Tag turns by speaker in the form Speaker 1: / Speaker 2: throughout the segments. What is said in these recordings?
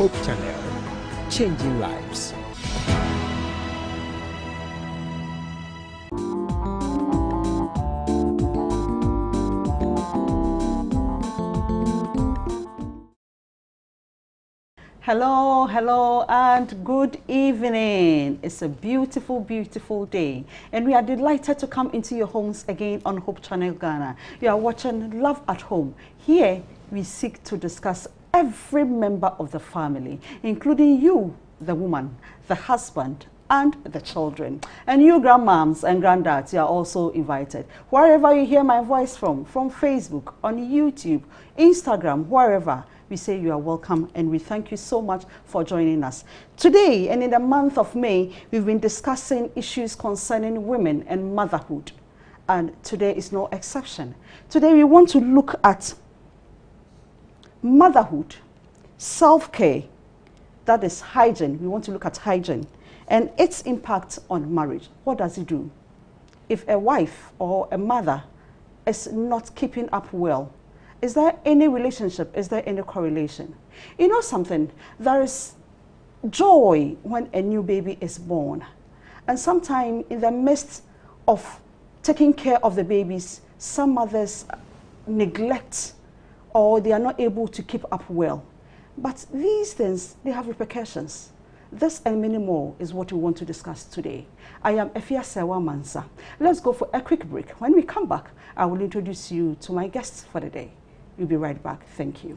Speaker 1: Hope Channel, changing lives.
Speaker 2: Hello, hello, and good evening. It's a beautiful, beautiful day, and we are delighted to come into your homes again on Hope Channel Ghana. You are watching Love at Home. Here, we seek to discuss every member of the family, including you, the woman, the husband, and the children. And you grandmoms and granddads, you are also invited. Wherever you hear my voice from Facebook, on YouTube, Instagram, wherever, we say you are welcome, and we thank you so much for joining us. Today, and in the month of May, we've been discussing issues concerning women and motherhood. And today is no exception. Today, we want to look at motherhood, self-care, that is hygiene. We want to look at hygiene and its impact on marriage. What does it do? If a wife or a mother is not keeping up well, is there any relationship? Is there any correlation? You know something? There is joy when a new baby is born. And sometimes in the midst of taking care of the babies, some mothers neglect or they are not able to keep up well. But these things, they have repercussions. This and many more is what we want to discuss today. I am Efia Sewa Mansa. Let's go for a quick break. When we come back, I will introduce you to my guests for the day. We'll be right back. Thank you.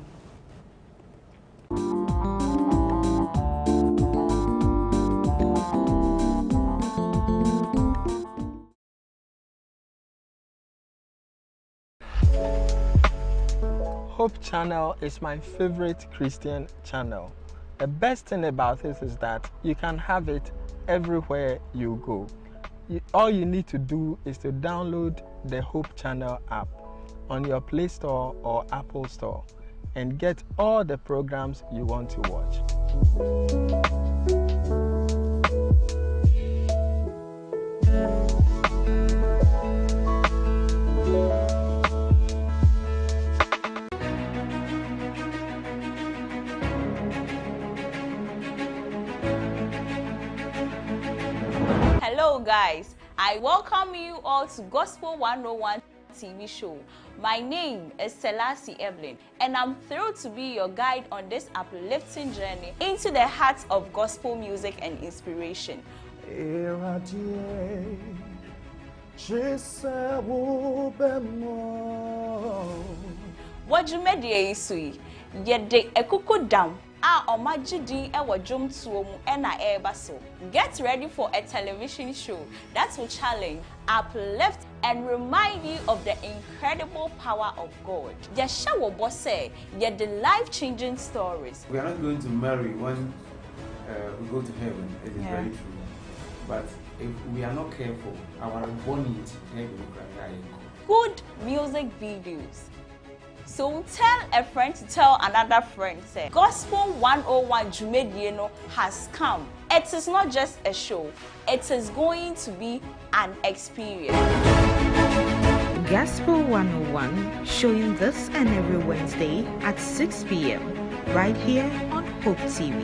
Speaker 3: Hope Channel is my favorite Christian channel. The best thing about it is that you can have it everywhere you go. All you need to do is to download the Hope Channel app on your Play Store or Apple Store and get all the programs you want to watch.
Speaker 4: Hello guys, I welcome you all to Gospel 101 TV show. My name is Selassie Evelyn, and I'm thrilled to be your guide on this uplifting journey into the heart of gospel music and inspiration. What you made ye yet de ekuko down. Get ready for a television show that will challenge, uplift, and remind you of the incredible power of God. Yeshawo Bose, yet the life-changing stories.
Speaker 5: We are not going to marry when we go to heaven. It is very true. But if we are not careful, our body heaven will cry.
Speaker 4: Good music videos. So tell a friend to tell another friend. Say, Gospel 101 Jumedieno has come. It is not just a show. It is going to be an experience.
Speaker 6: Gospel 101 showing this and every Wednesday at 6 p.m. right here on Hope TV.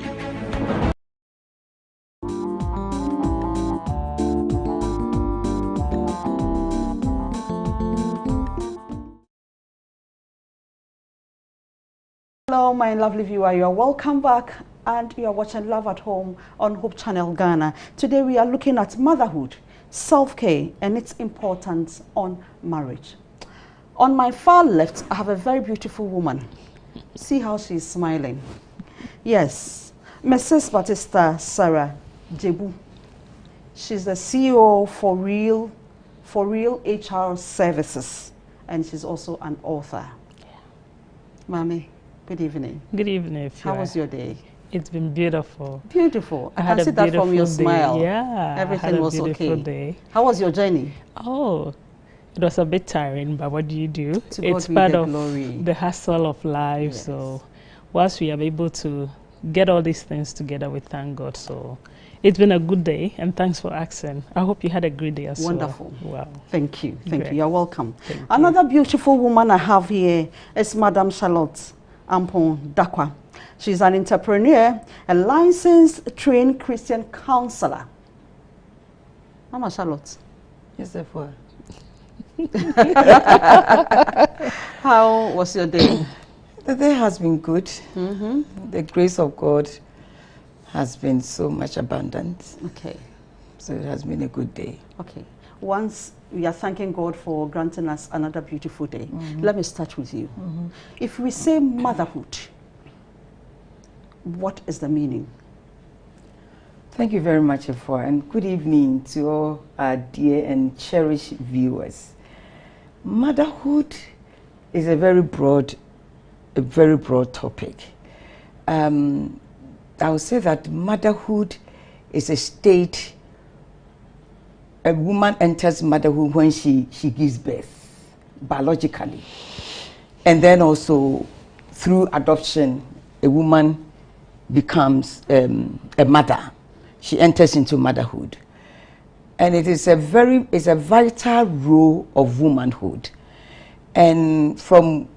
Speaker 2: Hello, my lovely viewer. You are welcome back, and you are watching Love at Home on Hope Channel Ghana. Today we are looking at motherhood, self-care, and its importance on marriage. On my far left, I have a very beautiful woman. See how she's smiling. Yes, Mrs. Batista Sarah Jebu. She's the CEO for Real HR Services, and she's also an author. Yeah. Mami. Good evening.
Speaker 7: Good evening.
Speaker 2: How was your day?
Speaker 7: It's been beautiful.
Speaker 2: Beautiful. I can see that from your smile.
Speaker 7: Yeah.
Speaker 2: Everything was okay.
Speaker 7: Day.
Speaker 2: How was your journey?
Speaker 7: Oh, it was a bit tiring, but what do you do?
Speaker 2: It's part of
Speaker 7: the hustle of life. Yes. So once we are able to get all these things together, we thank God. So it's been a good day, and thanks for asking. I hope you had a great day as well.
Speaker 2: Wonderful.
Speaker 7: Wow.
Speaker 2: Thank you. Thank you. You're welcome. Another beautiful woman I have here is Madam Charlotte Ampon Dakwa. She's an entrepreneur, a licensed trained Christian counselor. Mama Charlotte.
Speaker 8: Yes, therefore.
Speaker 2: How was your day?
Speaker 8: The day has been good. The grace of God has been so much abundant.
Speaker 2: Okay.
Speaker 8: So it has been a good day.
Speaker 2: Okay. Once we are thanking God for granting us another beautiful day, let me start with you. If we say motherhood, what is the meaning?
Speaker 8: Thank you very much, Efua, and good evening to all our dear and cherished viewers. Motherhood is a very broad topic. I would say that motherhood is a state. A woman enters motherhood when she gives birth, biologically. And then also, through adoption, a woman becomes a mother. She enters into motherhood. And it is a vital role of womanhood. And from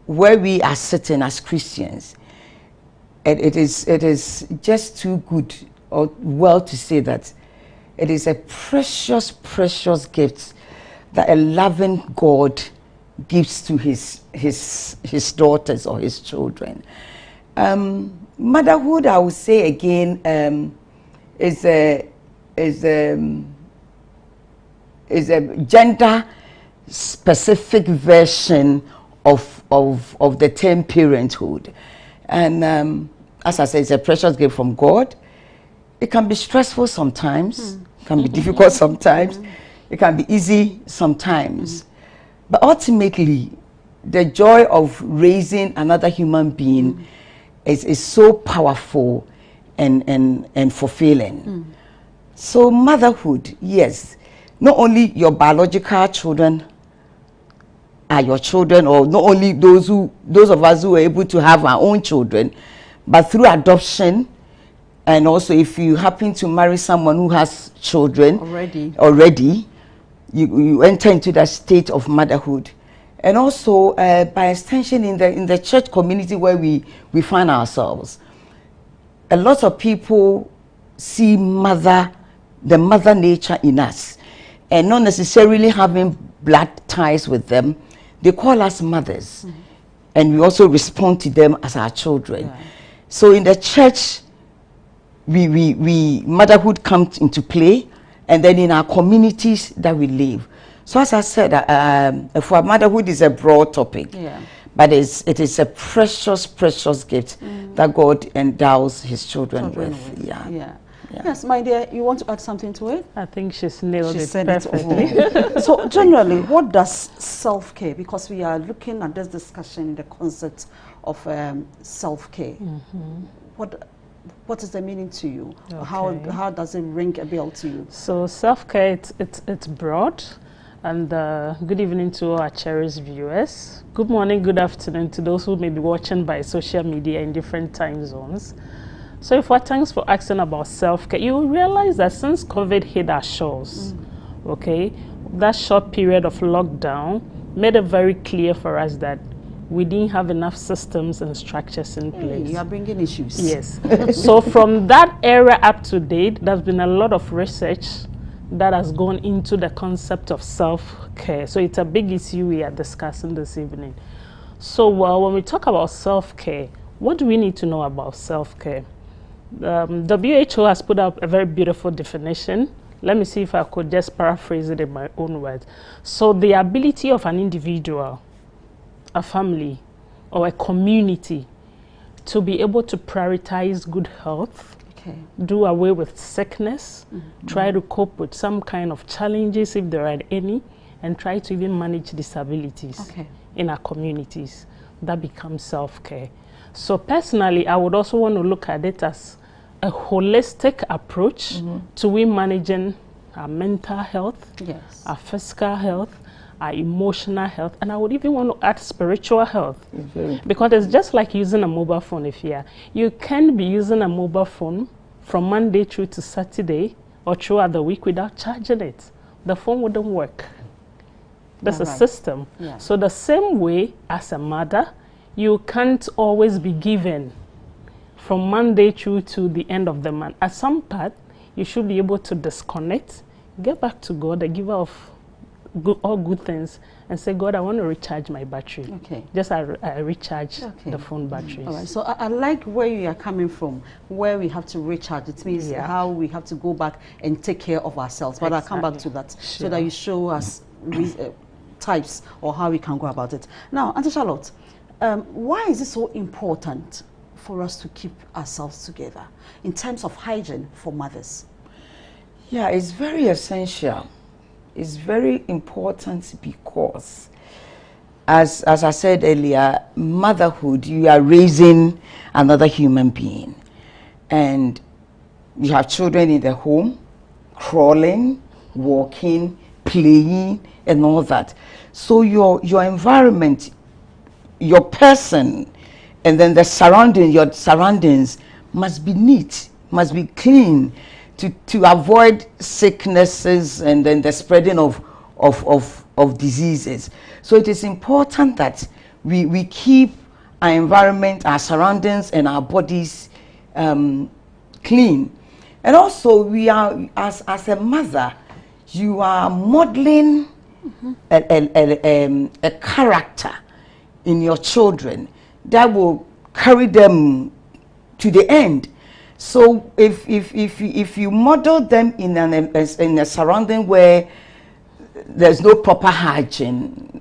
Speaker 8: where we are sitting as Christians, it is just too good or well to say that it is a precious, precious gift that a loving God gives to his daughters or his children. Motherhood, I would say again, is a gender specific version of the term parenthood. And as I said, it's a precious gift from God. It can be stressful sometimes, it can be difficult sometimes, it can be easy sometimes. But ultimately, the joy of raising another human being is so powerful and fulfilling. So motherhood, yes, not only your biological children are your children, or not only those of us who are able to have our own children, but through adoption, and also if you happen to marry someone who has children already, you enter into that state of motherhood. And also by extension in the church community where we find ourselves, a lot of people see the mother nature in us, and not necessarily having blood ties with them. They call us mothers, and we also respond to them as our children. Yeah. So in the church, we motherhood comes into play, and then in our communities that we live. So as I said, for motherhood is a broad topic, but it is a precious, precious gift that God endows his children with. Yeah.
Speaker 2: Yes, my dear, you want to add something to it?
Speaker 7: I think she's nailed it
Speaker 2: perfectly. So generally, what does self-care, because we are looking at this discussion, the concept of self-care, what is the meaning to you? Okay. How does it ring a bell to you?
Speaker 7: So self-care, it's broad. And good evening to all our cherished viewers. Good morning, good afternoon to those who may be watching by social media in different time zones. So thanks for asking about self-care. You will realize that since COVID hit our shores, okay, that short period of lockdown made it very clear for us that we didn't have enough systems and structures in place.
Speaker 2: You are bringing issues.
Speaker 7: Yes. So from that era up to date, there's been a lot of research that has gone into the concept of self-care. So it's a big issue we are discussing this evening. So when we talk about self-care, what do we need to know about self-care? WHO has put up a very beautiful definition. Let me see if I could just paraphrase it in my own words. So the ability of an individual, a family, or a community to be able to prioritize good health, do away with sickness, try to cope with some kind of challenges if there are any, and try to even manage disabilities in our communities. That becomes self-care. So personally, I would also want to look at it as a holistic approach to we managing our mental health, our physical health, our emotional health, and I would even want to add spiritual health. Because it's just like using a mobile phone. If you can be using a mobile phone from Monday through to Saturday or throughout the week without charging it. The phone wouldn't work. That's a system. So the same way as a mother, you can't always be given from Monday through to the end of the month. At some part, you should be able to disconnect, get back to God, the giver of all good things, and say, God, I want to recharge my battery.
Speaker 2: Okay.
Speaker 7: Just I recharge the phone batteries.
Speaker 2: All right. So I like where you are coming from, where we have to recharge. It means how we have to go back and take care of ourselves. But I'll come back to that so that you show us types or how we can go about it. Now, Auntie Charlotte, why is it so important for us to keep ourselves together in terms of hygiene for mothers?
Speaker 8: Yeah, it's very essential. It's very important because, as I said earlier, motherhood, you are raising another human being. And you have children in the home, crawling, walking, playing, and all that. So your environment, your person, and then your surroundings must be neat, must be clean to avoid sicknesses and then the spreading of diseases. So it is important that we keep our environment, our surroundings, and our bodies clean. And also, we are, as a mother, you are modeling a character in your children that will carry them to the end. So if you model them in a surrounding where there's no proper hygiene,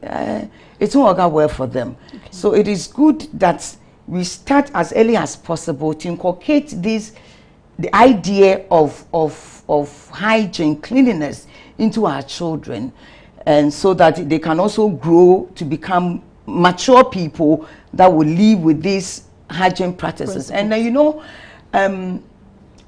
Speaker 8: it won't work well for them. Okay. So it is good that we start as early as possible to inculcate the idea of hygiene, cleanliness into our children, and so that they can also grow to become mature people that will live with these hygiene practices. And then, you know,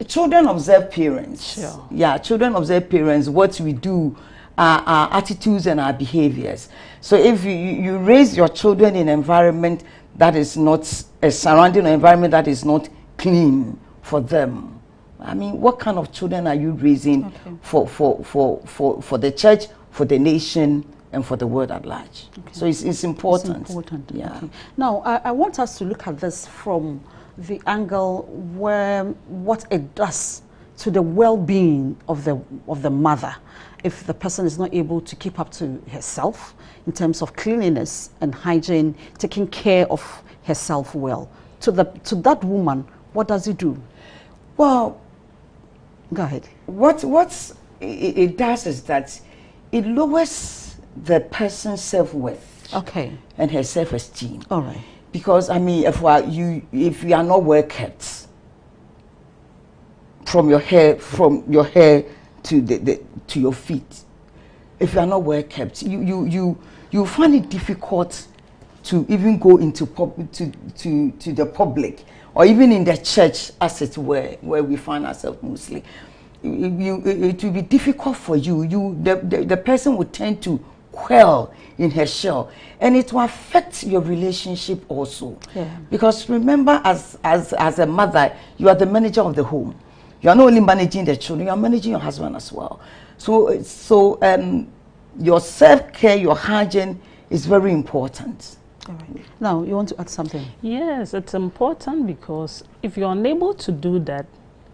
Speaker 8: children observe parents.
Speaker 7: Sure.
Speaker 8: Yeah, children observe parents. What we do, our attitudes and our behaviors. So if you raise your children in an environment that is not a surrounding environment that is not clean for them, I mean, what kind of children are you raising for the church, for the nation, and for the world at large? Okay. So it's important.
Speaker 2: It's important.
Speaker 8: Yeah.
Speaker 2: Okay. Now, I want us to look at this from the angle where what it does to the well-being of the mother if the person is not able to keep up to herself in terms of cleanliness and hygiene, taking care of herself well. To that woman, what does it do?
Speaker 8: Well,
Speaker 2: go ahead.
Speaker 8: What it does is that it lowers the person's self-worth.
Speaker 2: Okay.
Speaker 8: And her self-esteem.
Speaker 2: All right.
Speaker 8: Because I mean, if you are not well kept, from your hair to your feet, if you are not well kept, you find it difficult to even go into to the public, or even in the church, as it were, where we find ourselves mostly. It will be difficult for you. The person will tend to quell in her shell, and it will affect your relationship also.
Speaker 2: Yeah. Because
Speaker 8: remember, as a mother, you are the manager of the home. You are not only managing the children, you are managing your husband as well. So your self-care, your hygiene is very important.
Speaker 2: All right. Now, you want to add something?
Speaker 7: Yes, it's important because if you're unable to do that,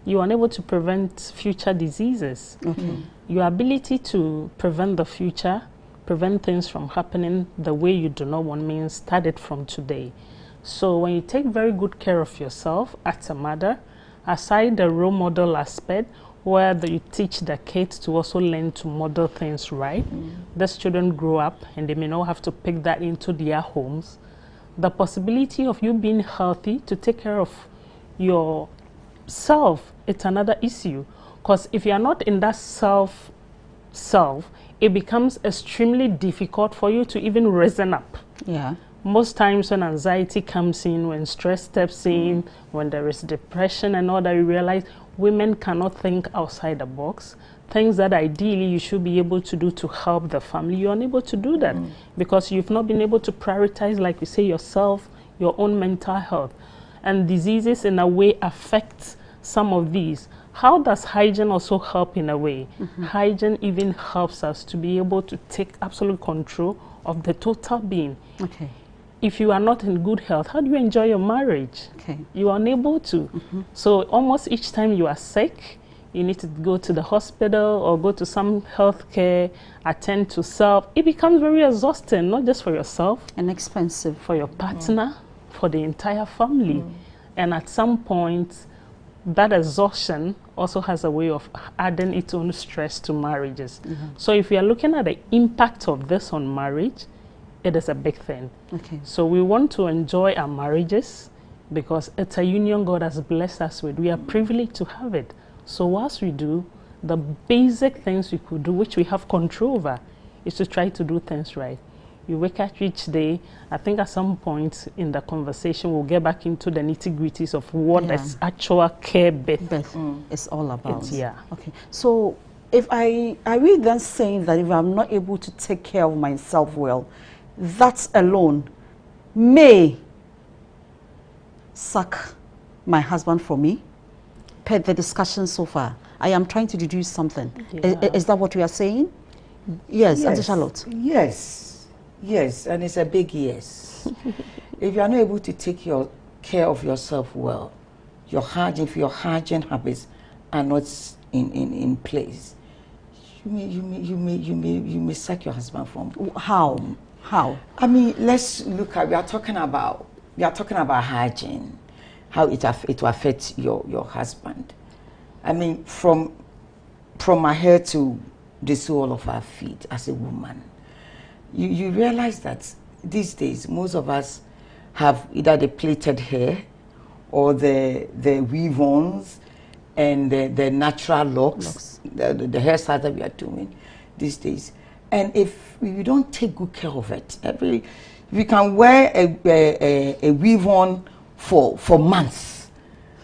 Speaker 7: you are unable to prevent future diseases.
Speaker 2: Okay.
Speaker 7: Your ability to prevent the future, prevent things from happening the way you do not want, means start it from today. So when you take very good care of yourself as a mother, aside the role model aspect, where you teach the kids to also learn to model things right, these children grow up and they may not have to pick that into their homes. The possibility of you being healthy to take care of yourself, it's another issue. Because if you're not in that self, it becomes extremely difficult for you to even reason up.
Speaker 2: Yeah.
Speaker 7: Most times when anxiety comes in, when stress steps in, when there is depression and all that, you realize women cannot think outside the box. Things that ideally you should be able to do to help the family, you're unable to do that because you've not been able to prioritize, like we say, yourself, your own mental health. And diseases in a way affect some of these. How does hygiene also help in a way? Hygiene even helps us to be able to take absolute control of the total being.
Speaker 2: Okay.
Speaker 7: if you are not in good health, how do you enjoy your marriage?
Speaker 2: Okay.
Speaker 7: You are unable to. So almost each time you are sick, you need to go to the hospital or go to some healthcare, attend to self. It becomes very exhausting, not just for yourself.
Speaker 2: And expensive.
Speaker 7: For your partner, for the entire family. And at some point, that exhaustion also has a way of adding its own stress to marriages. So if we are looking at the impact of this on marriage, it is a big thing.
Speaker 2: Okay.
Speaker 7: So we want to enjoy our marriages because it's a union God has blessed us with. We are privileged to have it. So whilst we do, the basic things we could do, which we have control over, is to try to do things right. You wake up each day. I think at some point in the conversation, we'll get back into the nitty-gritties of what this actual care bit
Speaker 2: is all about.
Speaker 7: Yeah.
Speaker 2: Okay. So if are we then saying that if I'm not able to take care of myself well, that alone may suck my husband for me? Per the discussion so far, I am trying to deduce something. Is that what you are saying? Yes, Auntie Charlotte.
Speaker 8: Yes, yes, and it's a big yes. If you are not able to take care of yourself well, if your hygiene habits are not in place, you may sack your husband from.
Speaker 2: How? How?
Speaker 8: I mean, let's look at we are talking about hygiene. How it will affect your husband. I mean, from our head to the sole of our feet as a woman, you realize that these days most of us have either the plaited hair or the weave-ons and the natural locks, the hairstyle that we are doing these days. And if we don't take good care of it, we can wear a weave-on for months.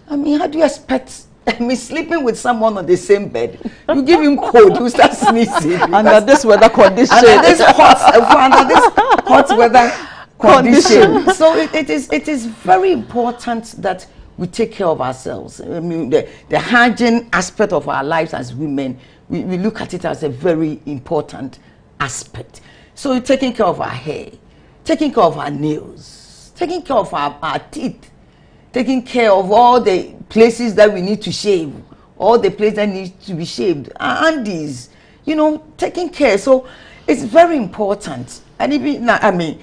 Speaker 8: I mean, how do you expect? I mean, sleeping with someone on the same bed, you give him cold, you start sneezing.
Speaker 2: Under this weather condition.
Speaker 8: Under this hot weather condition. So it is very important that we take care of ourselves. I mean, the hygiene aspect of our lives as women, we look at it as a very important aspect. So taking care of our hair, taking care of our nails, taking care of our teeth, taking care of all the places that we need to shave, all the places that need to be shaved, undies, taking care. So it's very important. And even, I mean,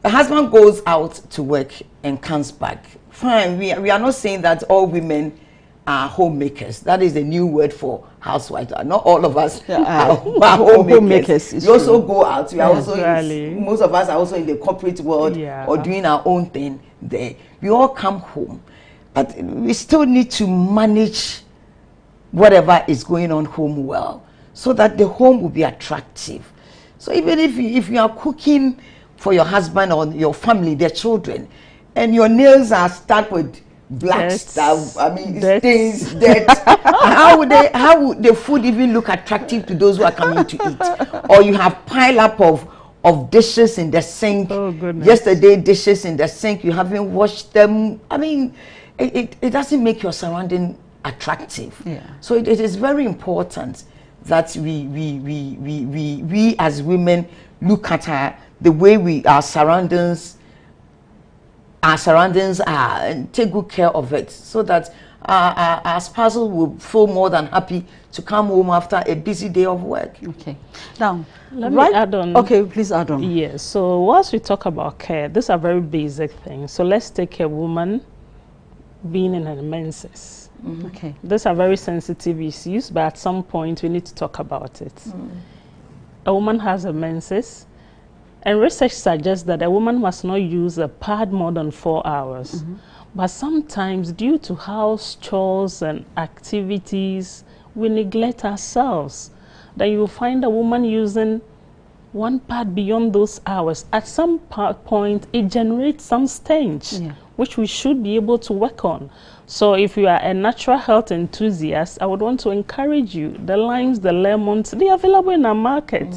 Speaker 8: the husband goes out to work and comes back. Fine, we are not saying that all women are homemakers. That is a new word for housewives. Not all of us are homemakers. We also go out. We are also most of us are also in the corporate world or doing our own thing there. We all come home, but we still need to manage whatever is going on home well, so that the home will be attractive. So even if you are cooking for your husband or your family, their children, and your nails are stuck with black stuff, I mean, stains, dirt, how would the food even look attractive to those who are coming to eat? Or you have pile up of dishes in the sink. Oh, goodness. Yesterday dishes in the sink, you haven't washed them. I mean, it doesn't make your surrounding attractive. Yeah. So it is very important that we as women look at the way our surroundings are, and take good care of it, so that our spousal will feel more than happy to come home after a busy day of work.
Speaker 2: Okay. Now,
Speaker 7: let me add on.
Speaker 2: Okay, please add on.
Speaker 7: Yes. So once we talk about care, these are very basic things. So let's take a woman being in her menses.
Speaker 2: Okay.
Speaker 7: These are very sensitive issues, but at some point we need to talk about it. A woman has a menses, and research suggests that a woman must not use a pad more than 4 hours. But sometimes, due to house chores and activities, we neglect ourselves. Then you will find a woman using one pad beyond those hours. At some point, it generates some stench, which we should be able to work on. So if you are a natural health enthusiast, I would want to encourage you. The limes, the lemons, they are available in our market.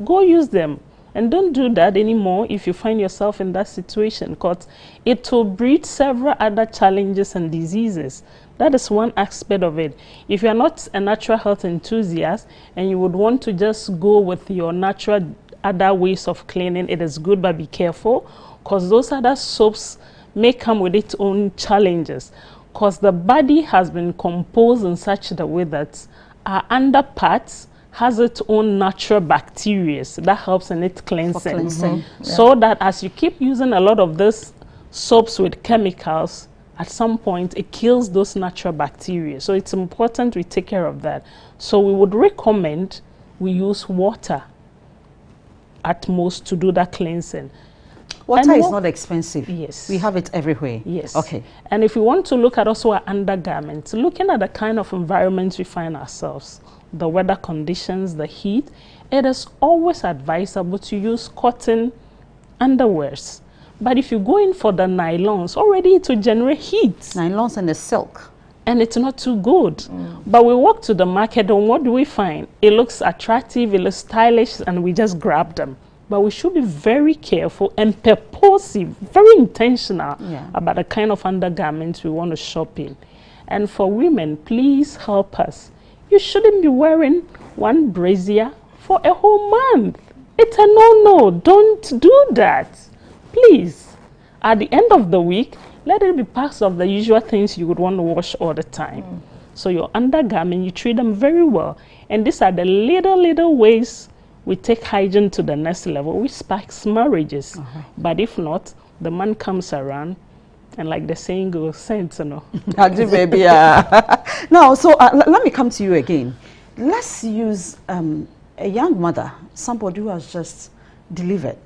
Speaker 7: Go use them. And don't do that anymore if you find yourself in that situation, because it will breed several other challenges and diseases. That is one aspect of it. If you're not a natural health enthusiast and you would want to just go with your natural other ways of cleaning, it is good, but be careful. because those other soaps may come with its own challenges, because the body has been composed in such a way that our underparts has its own natural bacteria that helps in its cleansing. So that as you keep using a lot of this soaps with chemicals, at some point it kills those natural bacteria. So it's important we take care of that. So we would recommend we use water at most to do that cleansing.
Speaker 2: Water is not expensive.
Speaker 7: Yes.
Speaker 2: We have it everywhere.
Speaker 7: Yes.
Speaker 2: Okay.
Speaker 7: And if we want to look at also our undergarments, looking at the kind of environment we find ourselves, the weather conditions, the heat, it is always advisable to use cotton underwears. But if you go in for the nylons, already it will generate heat.
Speaker 2: Nylons and the silk.
Speaker 7: And it's not too good. But we walk to the market and what do we find? It looks attractive, it looks stylish, and we just grab them. But we should be very careful and purposive, very intentional about the kind of undergarments we want to shop in. And for women, please help us. You shouldn't be wearing one brassiere for a whole month. It's a no-no. Don't do that. Please. At the end of the week, let it be part of the usual things you would want to wash all the time. So your undergarment, you treat them very well. And these are the little ways we take hygiene to the next level. We sparks marriages. But if not, the man comes around and like the saying goes, sentinel.
Speaker 2: Baby. Now, so let me come to you again. Let's use a young mother, somebody who has just delivered.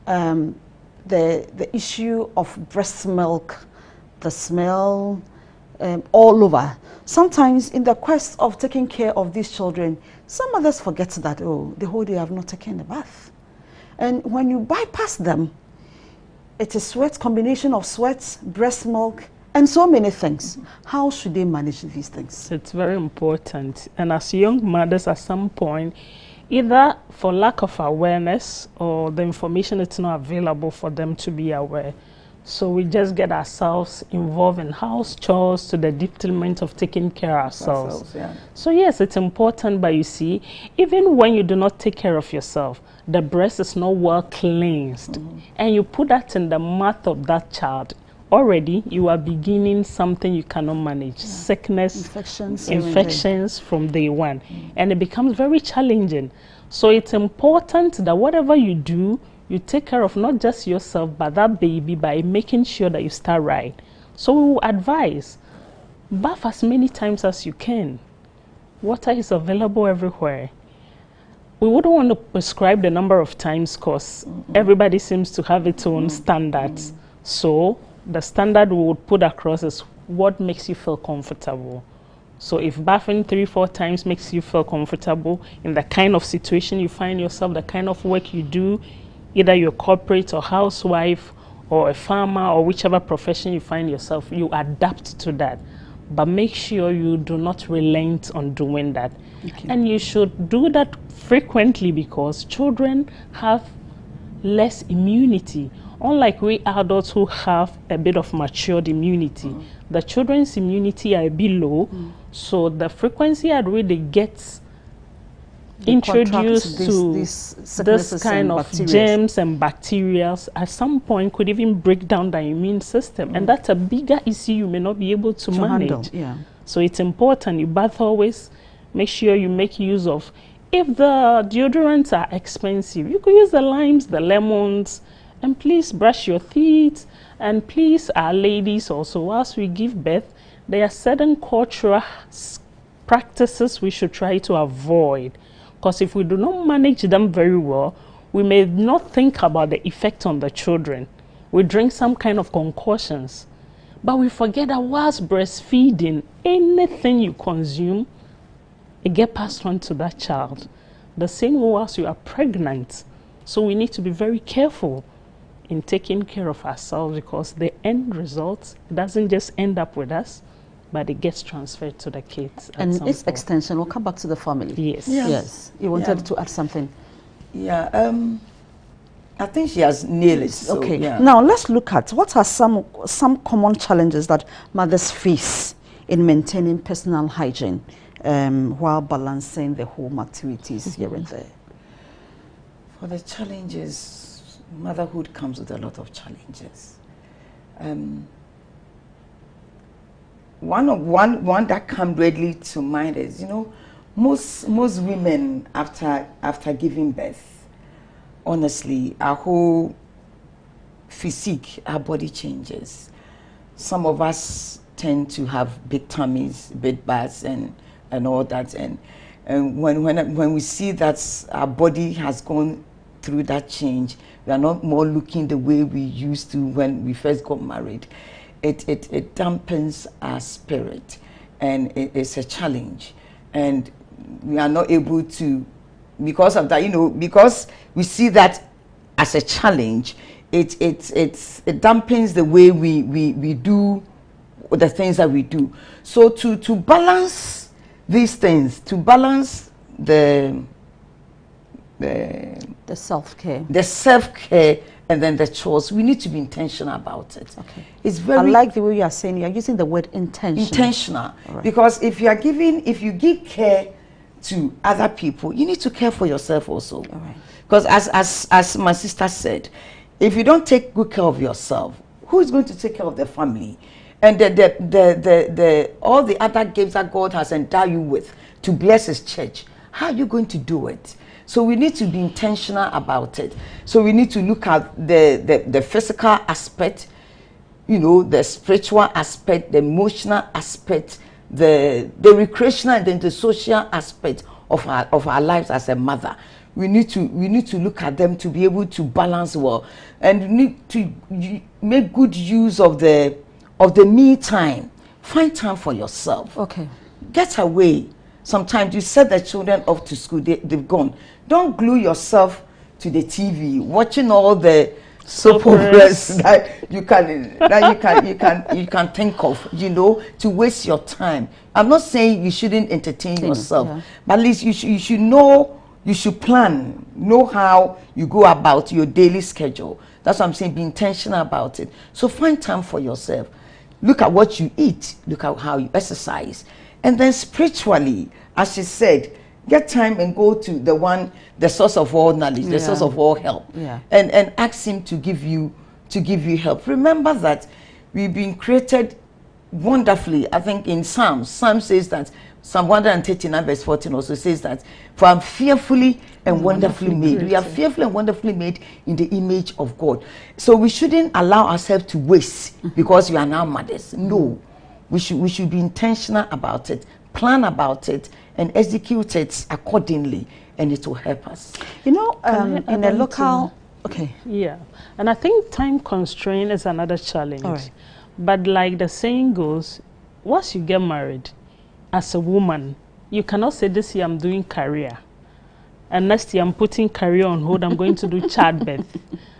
Speaker 2: The issue of breast milk, the smell, all over. Sometimes in the quest of taking care of these children, some mothers forget that, oh, the whole day I've not taken a bath. And when you bypass them, it's a sweat, combination of sweat, breast milk, and so many things. How should they manage these things?
Speaker 7: It's very important. And as young mothers, at some point, either for lack of awareness or the information is not available for them to be aware. So we just get ourselves involved in house chores to the detriment of taking care of ourselves. So yes, it's important, but you see, even when you do not take care of yourself, the breast is not well cleansed, and you put that in the mouth of that child, already you are beginning something you cannot manage. Sickness, infections from day one. And it becomes very challenging. So it's important that whatever you do, you take care of not just yourself, but that baby by making sure that you start right. So we will advise, bath as many times as you can. Water is available everywhere. We wouldn't want to prescribe the number of times because everybody seems to have its own standards. So the standard we would put across is what makes you feel comfortable. So if bathing 3-4 times makes you feel comfortable in the kind of situation you find yourself, the kind of work you do, either you're corporate or housewife or a farmer or whichever profession you find yourself, you adapt to that. But make sure you do not relent on doing that. And you should do that frequently because children have less immunity. Unlike we adults who have a bit of matured immunity, the children's immunity are a bit low, so the frequency at which they get introduced to this kind of germs and bacteria at some point could even break down the immune system. And that's a bigger issue you may not be able to manage. So it's important you bath always, make sure you make use of, if the deodorants are expensive, you could use the limes, the lemons, and please brush your teeth. And please, our ladies also, whilst we give birth, there are certain cultural practices we should try to avoid. Because if we do not manage them very well, we may not think about the effect on the children. We drink some kind of concoctions. But we forget that whilst breastfeeding, anything you consume, it gets passed on to that child. The same way whilst you are pregnant. So we need to be very careful in taking care of ourselves because the end result doesn't just end up with us, but it gets transferred to the kids.
Speaker 2: And its extension will come back to the family.
Speaker 7: Yes.
Speaker 2: You wanted to add something?
Speaker 8: I think she has nailed it. So,
Speaker 2: now let's look at what are some common challenges that mothers face in maintaining personal hygiene while balancing the home activities here and there.
Speaker 8: For the challenges, motherhood comes with a lot of challenges. One that comes readily to mind is, most women after giving birth, honestly, our whole physique, our body changes. Some of us tend to have big tummies, big butts, and all that. And when we see that our body has gone through that change, we are not more looking the way we used to when we first got married. It dampens our spirit, and it's a challenge. And we are not able to, because of that, because we see that as a challenge, it dampens the way we do the things that we do. So to balance these things, to balance the self-care and then the chores, we need to be intentional about it.
Speaker 2: Okay.
Speaker 8: It's very,
Speaker 2: I like the way you are saying, you're using the word intentional.
Speaker 8: Right. Because if you give care to other people, you need to care for yourself also.
Speaker 2: Right.
Speaker 8: Because as my sister said, if you don't take good care of yourself, who is going to take care of the family? And all the other gifts that God has endowed you with to bless His church, how are you going to do it? So we need to be intentional about it. So we need to look at the physical aspect, the spiritual aspect, the emotional aspect, the recreational, and then the social aspect of our lives as a mother. We need to look at them to be able to balance well, and we need to make good use of the me time. Find time for yourself.
Speaker 2: Okay. Get
Speaker 8: away. Sometimes you set the children off to school, they've gone. Don't glue yourself to the TV, watching all the soap operas that you can think of, to waste your time. I'm not saying you shouldn't entertain yourself, but at least you should know, you should plan, know how you go about your daily schedule. That's what I'm saying, be intentional about it. So find time for yourself. Look at what you eat, look at how you exercise. And then spiritually, as she said, get time and go to the source of all knowledge, the source of all help, and ask Him to give you help. Remember that we've been created wonderfully. I think in Psalm says that, Psalm 139 verse 14 also says that, for I'm fearfully and wonderfully made. We are fearfully and wonderfully made in the image of God. So we shouldn't allow ourselves to waste because we are now mothers. No, we should be intentional about it, plan about it, and execute it accordingly, and it will help us.
Speaker 2: In a local, okay.
Speaker 7: Yeah, and I think time constraint is another challenge.
Speaker 2: All right.
Speaker 7: But like the saying goes, once you get married, as a woman, you cannot say this year I'm doing career, and next year I'm putting career on hold, I'm going to do childbirth.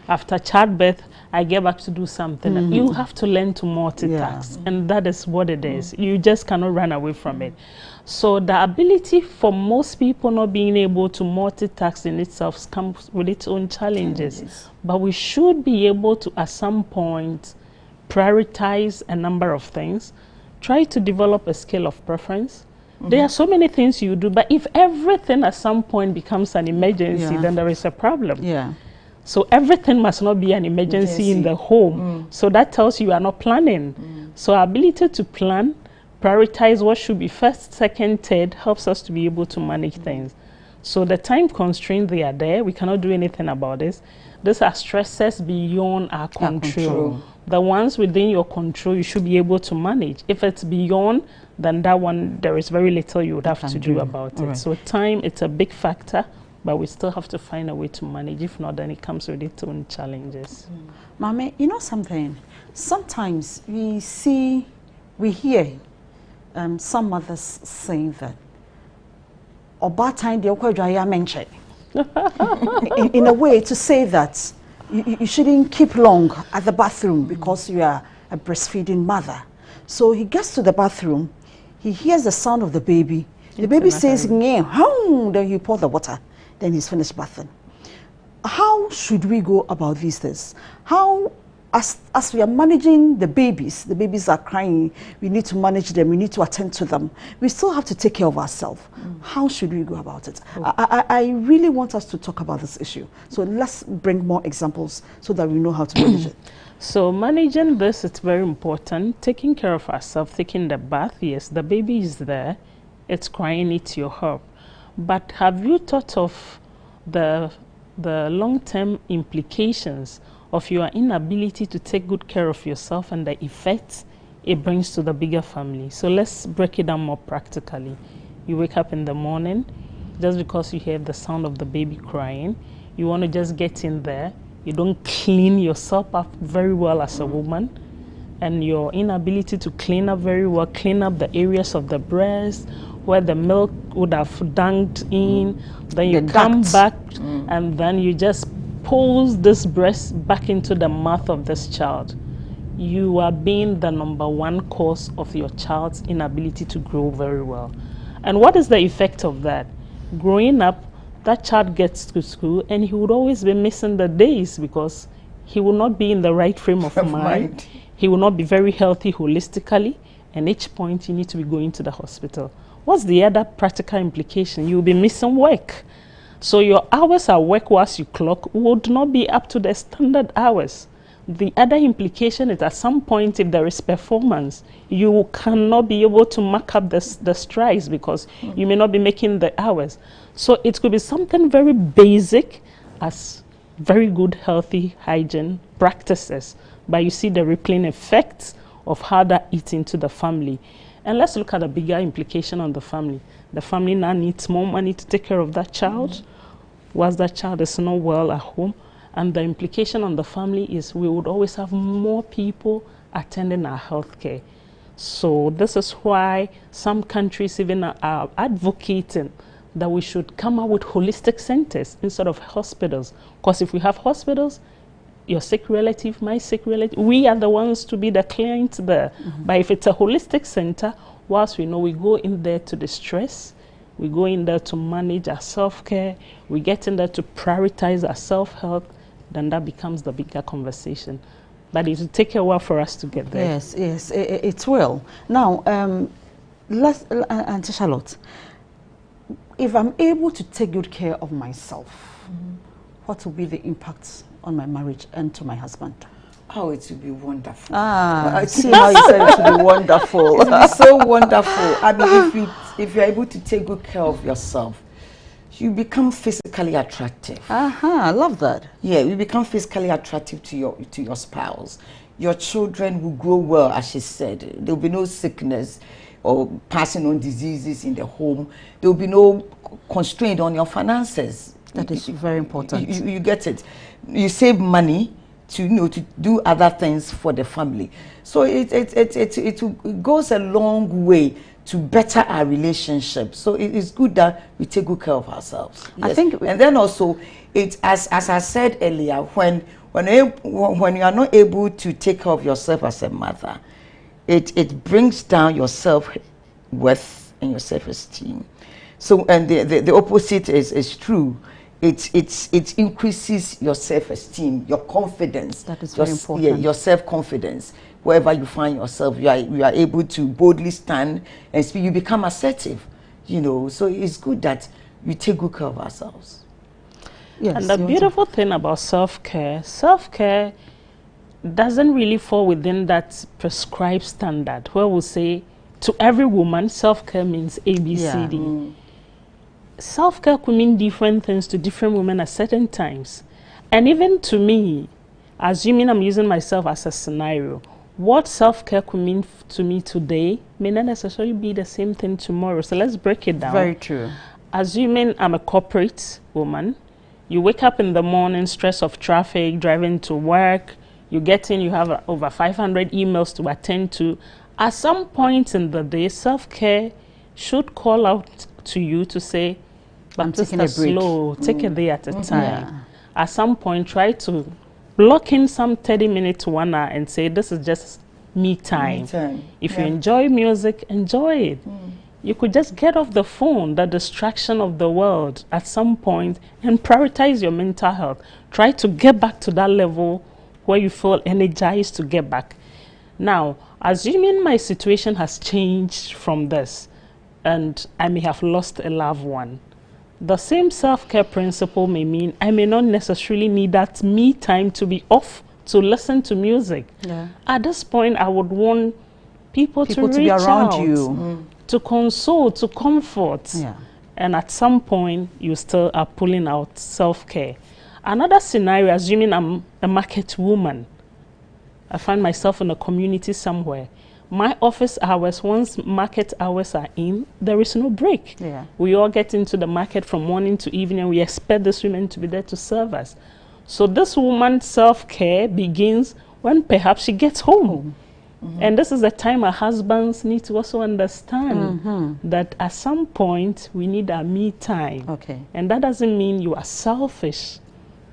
Speaker 7: After childbirth, I get back to do something. You have to learn to multitask, and that is what it is. You just cannot run away from it. So the ability for most people not being able to multitask in itself comes with its own challenges. But we should be able to, at some point, prioritize a number of things. Try to develop a scale of preference. There are so many things you do, but if everything at some point becomes an emergency, then there is a problem.
Speaker 2: Yeah.
Speaker 7: So everything must not be an emergency in the home. So that tells you are not planning. So our ability to plan, prioritize what should be first, second, third, helps us to be able to manage things. So the time constraints, they are there. We cannot do anything about this. These are stresses beyond our control. The ones within your control, you should be able to manage. If it's beyond, then that one, there is very little you would have to do about it. So time, it's a big factor, but we still have to find a way to manage. If not, then it comes with its own challenges.
Speaker 2: Mame, you know something? Sometimes we hear some mothers saying that, in a way to say that you shouldn't keep long at the bathroom because you are a breastfeeding mother. So he gets to the bathroom, he hears the sound of the baby. The baby says, "How?" Then you pour the water. Then he's finished bathing. How should we go about these things? How as we are managing the babies are crying, we need to manage them, we need to attend to them. We still have to take care of ourselves. How should we go about it? I really want us to talk about this issue. So let's bring more examples so that we know how to manage it.
Speaker 7: So managing this, it's very important. Taking care of ourselves, taking the bath, yes, the baby is there, it's crying, it's your help. But have you thought of the long-term implications of your inability to take good care of yourself and the effects it brings to the bigger family? So let's break it down more practically. You wake up in the morning, just because you hear the sound of the baby crying, you want to just get in there. You don't clean yourself up very well as a woman, and your inability to clean up very well, clean up the areas of the breast where the milk would have dunked in, then you come back and then you just pulls this breast back into the mouth of this child. You are being the #1 cause of your child's inability to grow very well. And what is the effect of that? Growing up, that child gets to school and he would always be missing the days because he will not be in the right frame of mind. He will not be very healthy holistically, and each point you need to be going to the hospital. What's the other practical implication? You'll be missing work. So your hours at work whilst you clock would not be up to the standard hours. The other implication is at some point, if there is performance, you cannot be able to mark up the strides because you may not be making the hours. So it could be something very basic as very good healthy hygiene practices, but you see the rippling effects of how that eats into the family. And let's look at the bigger implication on the family. The family now needs more money to take care of that child, whilst that child is not well at home. And the implication on the family is we would always have more people attending our health care. So this is why some countries even are advocating that we should come up with holistic centers instead of hospitals. Because if we have hospitals, your sick relative, my sick relative, we are the ones to be the clients there. But if it's a holistic center, whilst we know we go in there to distress, we go in there to manage our self-care, we get in there to prioritize our self-health, then that becomes the bigger conversation. But it will take a while for us to get there.
Speaker 2: Yes, yes, it will. Now, Auntie Charlotte, if I'm able to take good care of myself, what will be the impact on my marriage and to my husband?
Speaker 8: Oh, it will be wonderful.
Speaker 2: I see how you said it will be wonderful.
Speaker 8: It will be so wonderful. I mean, if you're able to take good care of yourself, you become physically attractive.
Speaker 2: I love that.
Speaker 8: Yeah, you become physically attractive to your spouse. Your children will grow well, as she said. There will be no sickness or passing on diseases in the home. There will be no constraint on your finances.
Speaker 2: That is very important.
Speaker 8: You get it. You save money to to do other things for the family. So it goes a long way to better our relationship. So it is good that we take good care of ourselves. Yes.
Speaker 2: I think,
Speaker 8: and then also, as I said earlier, when you are not able to take care of yourself as a mother, it brings down your self-worth and your self-esteem. So, and the opposite is true. It increases your self-esteem, your confidence.
Speaker 2: That is very important.
Speaker 8: Yeah, your self-confidence. Wherever you find yourself, you are able to boldly stand and speak. You become assertive, So it's good that we take good care of ourselves.
Speaker 7: Yes, and the beautiful thing about self-care doesn't really fall within that prescribed standard, where we'll say to every woman, self-care means A, B, C, D. Self-care could mean different things to different women at certain times. And even to me, assuming I'm using myself as a scenario, what self-care could mean to me today may not necessarily be the same thing tomorrow. So let's break it down.
Speaker 2: Very true.
Speaker 7: Assuming I'm a corporate woman, you wake up in the morning, stress of traffic, driving to work, you get in, you have over 500 emails to attend to. At some point in the day, self-care should call out to you to say,
Speaker 2: I'm taking a break.
Speaker 7: Slow, take a day at a time. At some point, try to block in some 30 minutes to 1 hour and say, this is just me time. If you enjoy music, enjoy it. You could just get off the phone, the distraction of the world at some point, and prioritize your mental health. Try to get back to that level where you feel energized to get back. Now, assuming my situation has changed from this and I may have lost a loved one, the same self-care principle may mean I may not necessarily need that me time to be off to listen to music.
Speaker 2: Yeah.
Speaker 7: At this point, I would want people to
Speaker 2: be
Speaker 7: reach
Speaker 2: around
Speaker 7: out,
Speaker 2: you,
Speaker 7: to console, to comfort.
Speaker 2: Yeah.
Speaker 7: And at some point, you still are pulling out self-care. Another scenario, assuming I'm a market woman, I find myself in a community somewhere. My office hours, once market hours are in, there is no break.
Speaker 2: Yeah.
Speaker 7: We all get into the market from morning to evening, and we expect this woman to be there to serve us. So this woman's self-care begins when perhaps she gets home. And this is the time our husbands need to also understand that at some point we need our me time.
Speaker 2: Okay.
Speaker 7: And that doesn't mean you are selfish.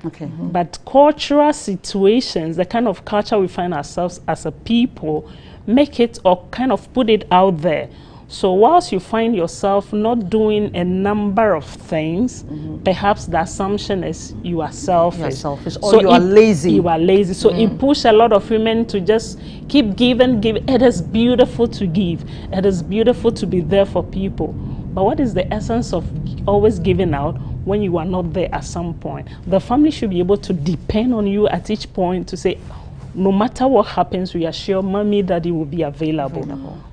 Speaker 2: Okay.
Speaker 7: But cultural situations, the kind of culture we find ourselves as a people, make it or kind of put it out there. So whilst you find yourself not doing a number of things, perhaps the assumption is you are selfish.
Speaker 2: You are selfish, or
Speaker 7: So
Speaker 2: you are lazy.
Speaker 7: You are lazy. So it pushes a lot of women to just keep giving. It is beautiful to give. It is beautiful to be there for people. But what is the essence of always giving out when you are not there at some point? The family should be able to depend on you at each point to say, no matter what happens, we are sure mommy, daddy will be available.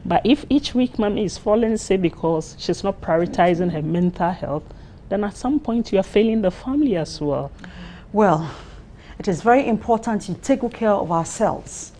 Speaker 7: But if each week mommy is falling sick because she's not prioritizing her mental health, then at some point you are failing the family as well.
Speaker 2: Well, it is very important to take good care of ourselves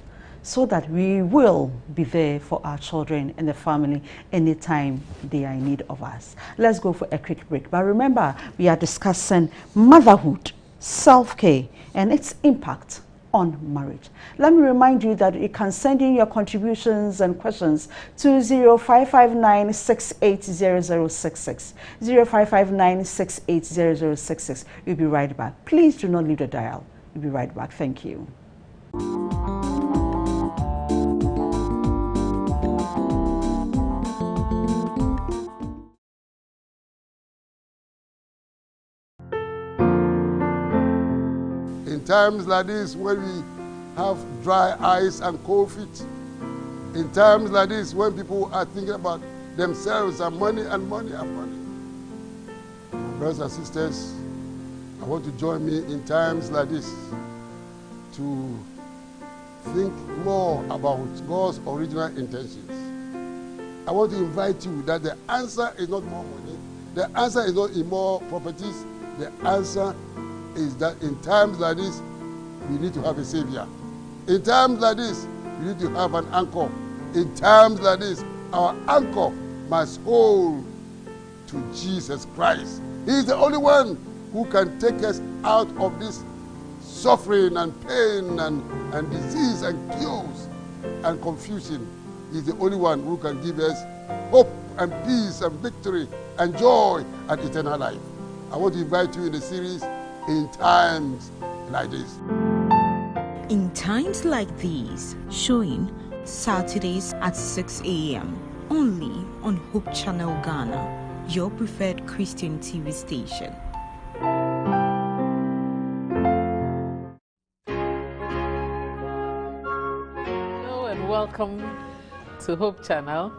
Speaker 2: so that we will be there for our children and the family anytime they are in need of us. Let's go for a quick break. But remember, we are discussing motherhood, self-care, and its impact on marriage. Let me remind you that you can send in your contributions and questions to 0559-680066. 0559-680066. We'll be right back. Please do not leave the dial. We'll be right back. Thank you.
Speaker 9: In times like this, when we have dry eyes and cold feet, in times like this, when people are thinking about themselves and money and money and money, brothers and sisters, I want to join me in times like this to think more about God's original intentions. I want to invite you that the answer is not more money, the answer is not in more properties, the answer is that in times like this, we need to have a savior. In times like this, we need to have an anchor. In times like this, our anchor must hold to Jesus Christ. He is the only one who can take us out of this suffering and pain and disease and chaos and confusion. He is the only one who can give us hope and peace and victory and joy and eternal life. I want to invite you in the series, In Times Like This.
Speaker 6: In Times Like These, showing Saturdays at 6 a.m. only on Hope Channel Ghana, your preferred Christian TV station.
Speaker 10: Hello and welcome to Hope Channel,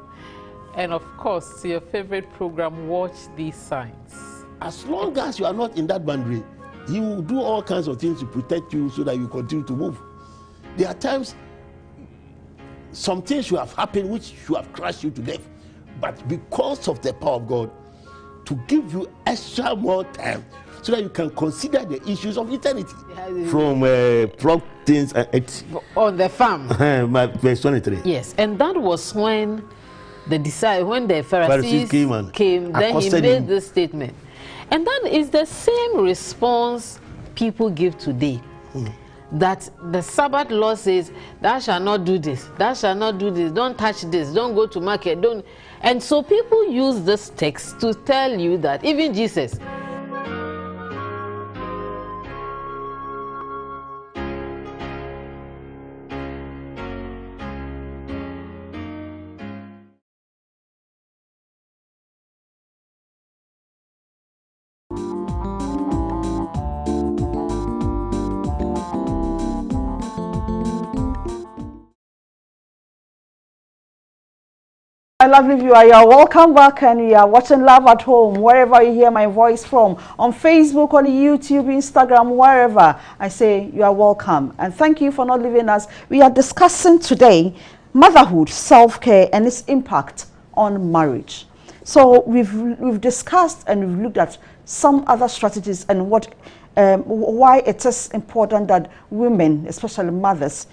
Speaker 10: and of course to your favorite program, Watch These Signs.
Speaker 11: As long as you are not in that boundary, he will do all kinds of things to protect you so that you continue to move. There are times some things should have happened which should have crushed you to death, but because of the power of God, to give you extra more time so that you can consider the issues of eternity. From plug things
Speaker 10: on the farm.
Speaker 11: Verse 23.
Speaker 10: Yes, and that was when the Pharisees came, then he made this statement. And that is the same response people give today. That the Sabbath law says, thou shalt not do this, thou shalt not do this, don't touch this, don't go to market, don't. And so people use this text to tell you that even Jesus,
Speaker 2: My lovely viewer, you are welcome back, and you are watching Love at Home, wherever you hear my voice from, on Facebook, on YouTube, Instagram, wherever. I say you are welcome, and thank you for not leaving us. We are discussing today motherhood, self-care, and its impact on marriage. So we've discussed and we've looked at some other strategies and why it is important that women, especially mothers,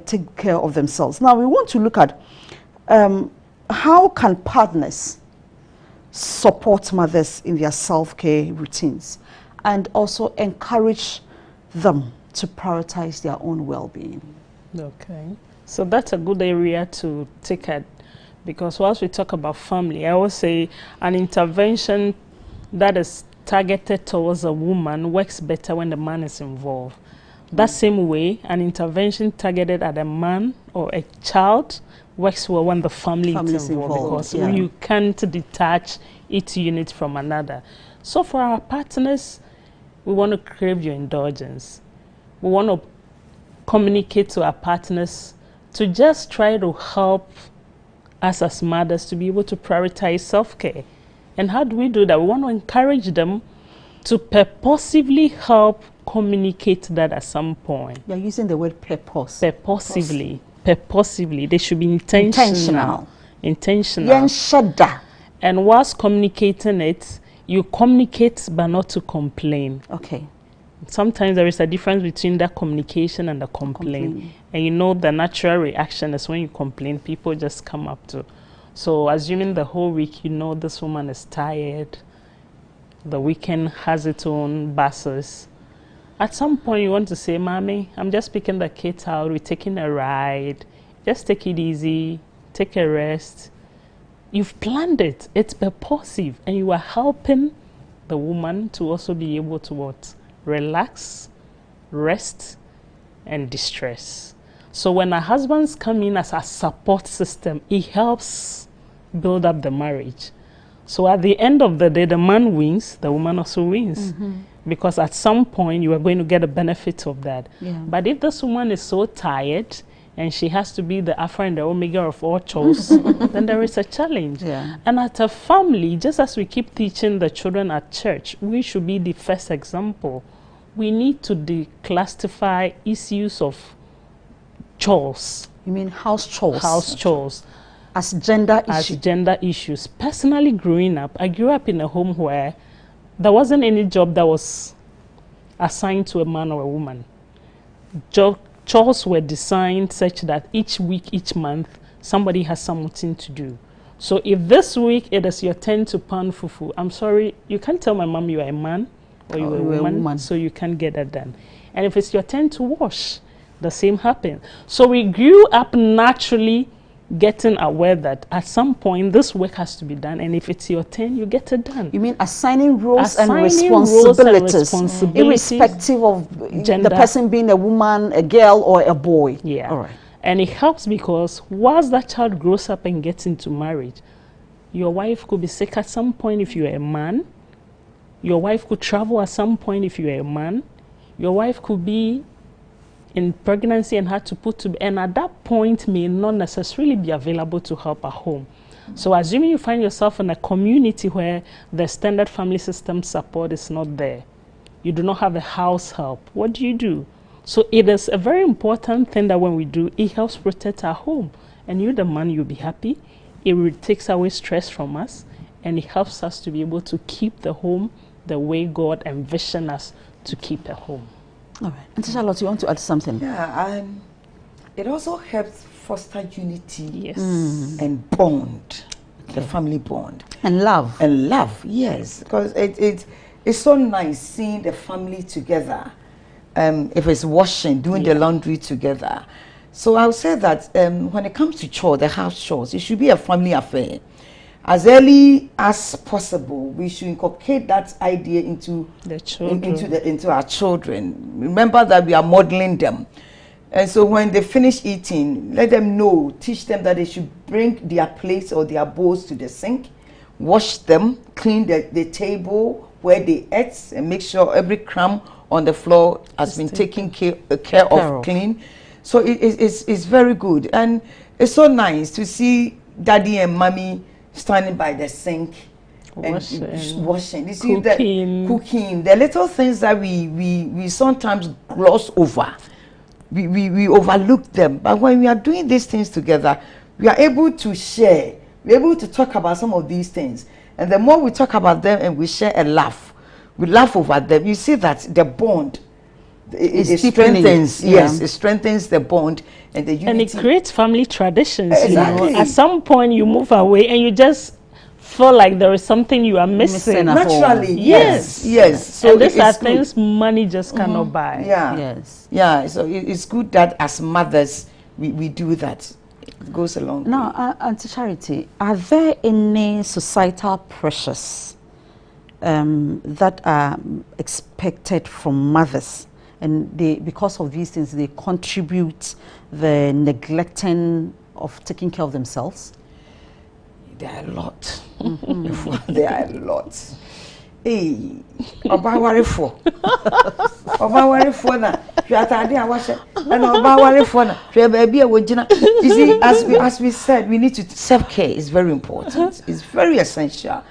Speaker 2: take care of themselves. Now we want to look at how can partners support mothers in their self-care routines and also encourage them to prioritize their own well-being.
Speaker 7: Okay, so that's a good area to take at, because once we talk about family, I always say an intervention that is targeted towards a woman works better when the man is involved. That same way, an intervention targeted at a man or a child works well when the family is involved, because you can't detach each unit from another. So for our partners, we want to crave your indulgence. We want to communicate to our partners to just try to help us as mothers to be able to prioritize self-care. And how do we do that? We want to encourage them to purposively help communicate that at some point.
Speaker 2: You're using the word purpose.
Speaker 7: Purposively. Purposively. They should be intentional. And whilst communicating it, you communicate but not to complain.
Speaker 2: Okay.
Speaker 7: Sometimes there is a difference between that communication and the complaint. And you know the natural reaction is when you complain, people just come up to. So assuming the whole week, you know this woman is tired, the weekend has its own buses. At some point you want to say, Mommy, I'm just picking the kids out, we're taking a ride, just take it easy, take a rest. You've planned it, it's purposive, and you are helping the woman to also be able to what? Relax, rest, and distress. So when our husbands come in as a support system, it helps build up the marriage. So at the end of the day, the man wins, the woman also wins. Because at some point, you are going to get a benefit of that. But if this woman is so tired, and she has to be the alpha and the omega of all chores, then there is a challenge. And at a family, just as we keep teaching the children at church, we should be the first example. We need to declassify issues of chores.
Speaker 2: You mean house chores?
Speaker 7: House chores.
Speaker 2: As gender issues?
Speaker 7: As gender issues. Personally, growing up, I grew up in a home where there wasn't any job that was assigned to a man or a woman. Chores were designed such that each week, each month, somebody has something to do. So if this week it is your turn to pan fufu, I'm sorry, you can't tell my mom you are a man or you are a woman, so you can't get that done. And if it's your turn to wash, the same happens. So we grew up naturally getting aware that at some point this work has to be done, and if it's your turn, you get it done.
Speaker 2: You mean assigning roles and responsibilities, irrespective of gender, the person being a woman, a girl, or a boy?
Speaker 7: All right. And it helps because once that child grows up and gets into marriage, your wife could be sick at some point if you're a man. Your wife could travel at some point if you're a man. Your wife could be in pregnancy and had to put to, and at that point may not necessarily be available to help at home. So assuming you find yourself in a community where the standard family system support is not there, you do not have a house help, what do? So it is a very important thing that when we do, it helps protect our home. And you, the man, you'll be happy. It takes away stress from us, and it helps us to be able to keep the home the way God envisioned us to keep a home.
Speaker 2: All right. And Charlotte, you want to add something?
Speaker 8: Yeah, it also helps foster unity and bond, the family bond.
Speaker 2: And love.
Speaker 8: And love, yes. Because it's so nice seeing the family together. If it's washing, doing the laundry together. So I would say that when it comes to chores, the house chores, it should be a family affair. As early as possible, we should inculcate that idea into the children, into our children. Remember that we are modeling them, and so when they finish eating, let them know, teach them that they should bring their plates or their bowls to the sink, wash them, clean the table where they ate, and make sure every crumb on the floor has been taken care of, clean. So it's very good, and it's so nice to see daddy and mommy standing by the sink and washing. You see, cooking, the little things that we sometimes gloss over. We overlook them. But when we are doing these things together, we are able to share. We're able to talk about some of these things. And the more we talk about them and we share and laugh, we laugh over them, you see that the bond, it strengthens. Yes, it strengthens the bond and the unity.
Speaker 7: And it creates family traditions.
Speaker 8: Exactly.
Speaker 7: You know? At some point you move away and you just feel like there is something you are missing.
Speaker 8: Naturally, yes.
Speaker 7: So and these are things money just cannot buy.
Speaker 8: Yeah, so it's good that as mothers we do that. It goes along.
Speaker 2: Now, Auntie Charity, are there any societal pressures that are expected from mothers, and because of these things they contribute the neglecting of taking care of themselves?
Speaker 8: There are a lot. There are a lot. Hey, Oba worry for na. You atade a wash and Oba worry for na. You baby a wojina. You see, as we said, we need to self-care is very important. It's very essential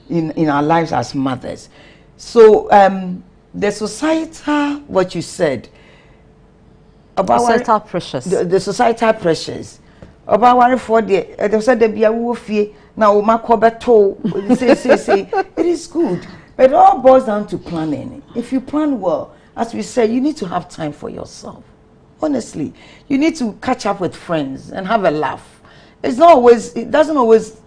Speaker 8: in our lives as mothers. So the societal, what you said about
Speaker 2: societal pressures.
Speaker 8: The societal pressures. Oba worry for they said they be a wofie. Now, say, it is good. But it all boils down to planning. If you plan well, as we said, you need to have time for yourself. Honestly, you need to catch up with friends and have a laugh. It doesn't always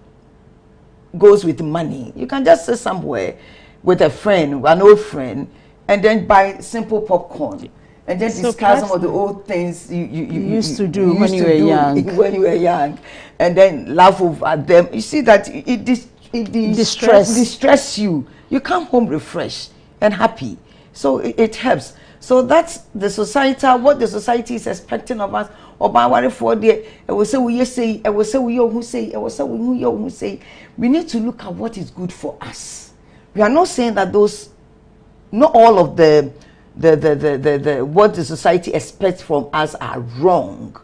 Speaker 8: goes with money. You can just sit somewhere with a friend, an old friend, and then buy simple popcorn. And then discuss some of the old things you
Speaker 2: used to do when you were young.
Speaker 8: And then laugh over them. You see that it distress you. You come home refreshed and happy. So it helps. So that's the society, what the society is expecting of us. We need to look at what is good for us. We are not saying that not all of the what the society expects from us are wrong.